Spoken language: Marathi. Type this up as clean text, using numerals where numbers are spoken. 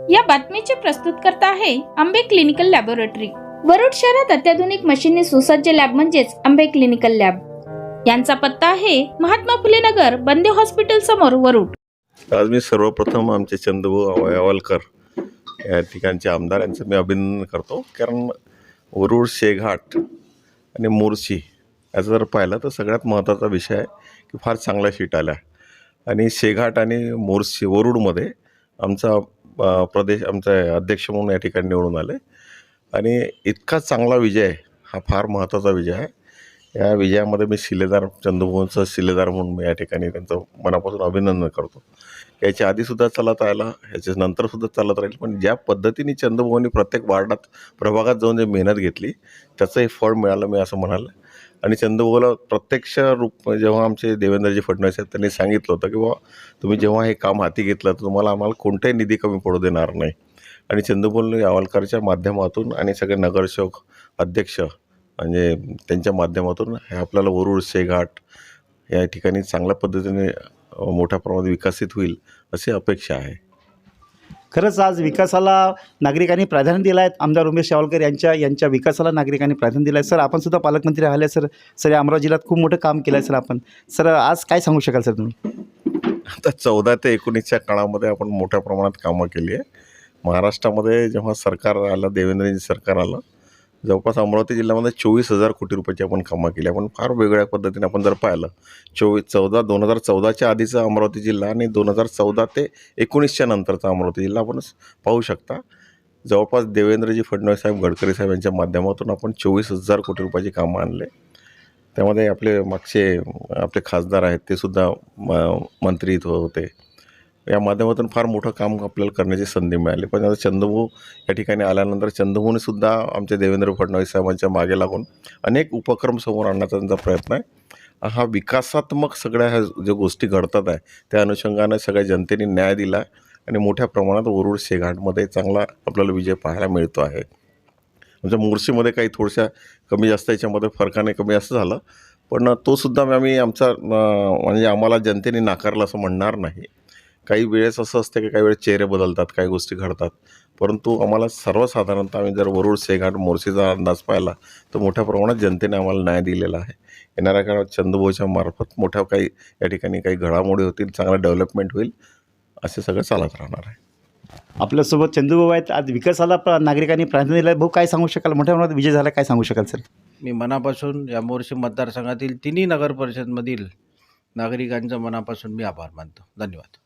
या बातमीचे प्रस्तुतकर्ता आहे आंबे क्लिनिकल लॅबोरेटरी। वरुड शहरात अत्याधुनिक मशीनने सुसज्ज लॅब म्हणजेच आंबे क्लिनिकल लॅब। यांचा पत्ता आहे महात्मा फुले नगर, बंदे हॉस्पिटल समोर, वरुड। आज मी सर्वप्रथम आमचे चंदभाऊ अवळकर या ठिकाणचे आमदार यांचं मी अभिनंदन करतो, कारण वरुड, शेघाट आणि मोर्शी याचं जर पाहिलं तर सगळ्यात महत्त्वाचा विषय आहे की फार चांगल्या सीट आल्या आणि शेघाट आणि मोर्शी वरुडमध्ये आमचा प्रदेश आमचा अध्यक्ष म्हणून या ठिकाणी निवडून आले आणि इतका चांगला विजय हा फार महत्त्वाचा विजय आहे। या विजयामध्ये मी शिलेदार चंदभाऊंचा शिलेदार म्हणून मी या ठिकाणी त्यांचं मनापासून अभिनंदन करतो। याच्या आधीसुद्धा चालत राहिला, ह्याच्या नंतरसुद्धा चालत राहील, पण ज्या पद्धतीने चंदभाऊंनी प्रत्येक वार्डात प्रभागात जाऊन जे मेहनत घेतली त्याचं हे फळ मिळालं मी असं म्हणाल। आणि चंदभाऊला प्रत्यक्ष रूप जेव्हा आमचे देवेंद्रजी फडणवीस आहेत त्यांनी सांगितलं होतं की बाबा तुम्ही जेव्हा हे काम हाती घेतलं तर तुम्हाला आम्हाला कोणताही निधी कमी पडू देणार नाही। आणि चंदभाऊ अवळकरच्या माध्यमातून आणि सगळे नगरसेवक अध्यक्ष म्हणजे त्यांच्या माध्यमातून हे आपल्याला वरुड, शेघाट या ठिकाणी चांगल्या पद्धतीने मोठ्या प्रमाणात विकसित होईल अशी अपेक्षा आहे। खरंच आज विकासाला नागरिकांनी प्राधान्य दिलं आहे। आमदार उमेश यावलकर यांच्या विकासाला नागरिकांनी प्राधान्य दिलं आहे। सर, आपण सुद्धा पालकमंत्री राहिले सर या अमरावती जिल्ह्यात खूप मोठं काम केलं आहे सर आपण। सर, आज काय सांगू शकाल सर तुम्ही? आता 14 ते 19च्या काळामध्ये आपण मोठ्या प्रमाणात कामं केली आहे। महाराष्ट्रामध्ये जेव्हा सरकार आलं, देवेंद्रजी सरकार आलं, जवळपास अमरावती जिल्ह्यामध्ये 24,000 कोटी रुपयाची आपण कामं केली। आपण फार वेगळ्या पद्धतीने आपण जर पाहिलं 2014च्या आधीचा अमरावती जिल्हा आणि 2014 ते 19च्या नंतरचा अमरावती जिल्हा आपण पाहू शकता। जवळपास देवेंद्रजी फडणवीस साहेब, गडकरी साहेब यांच्या माध्यमातून आपण 24,000 कोटी रुपयाची कामं आणले। त्यामध्ये आपले आपले खासदार आहेत ते सुद्धा मंत्री इथं होते। या माध्यमातून फार मोठं काम आपल्याला करण्याची संधी मिळाली। पण आता चंदभाऊ या ठिकाणी आल्यानंतर चंदभाऊने सुद्धा आमचे देवेंद्र फडणवीस साहेबांच्या मागे लागून अनेक उपक्रम समोर आणण्याचा त्यांचा प्रयत्न आहे। हा विकासात्मक सगळ्या ह्या ज्या गोष्टी घडतात आहे त्या अनुषंगाने सगळ्या जनतेने न्याय दिला आणि मोठ्या प्रमाणात वरुड, शेघाटमध्ये चांगला आपल्याला विजय पाहायला मिळतो आहे। आमच्या मोर्शीमध्ये काही थोड्याशा कमी जास्त याच्यामध्ये फरकाने कमी असं झालं, पण तो सुद्धा आम्ही आमचा म्हणजे आम्हाला जनतेने नाकारलं असं म्हणणार नाही। काही वेळेस असं असतं की काही वेळेस चेहरे बदलतात, काही गोष्टी घडतात, परंतु आम्हाला सर्वसाधारणतः आम्ही जर वरुड, शेघाट, मोर्शीचा अंदाज पाहिला तर मोठ्या प्रमाणात जनतेने आम्हाला न्याय दिलेला आहे। येणाऱ्या काळात चंदभाऊच्या मार्फत मोठ्या काही या ठिकाणी काही घडामोडी होतील, चांगलं डेव्हलपमेंट होईल, असे सगळं चालत राहणार आहे। आपल्यासोबत चंदूभाऊ आहेत। आज विकासाला नागरिकांनी प्राधान्य दिलं आहे। भाऊ, काय सांगू शकाल? मोठ्या प्रमाणात विजय झाला, काय सांगू शकाल सर? मी मनापासून या मोर्शी मतदारसंघातील तिन्ही नगर परिषदमधील नागरिकांचा मनापासून मी आभार मानतो। धन्यवाद।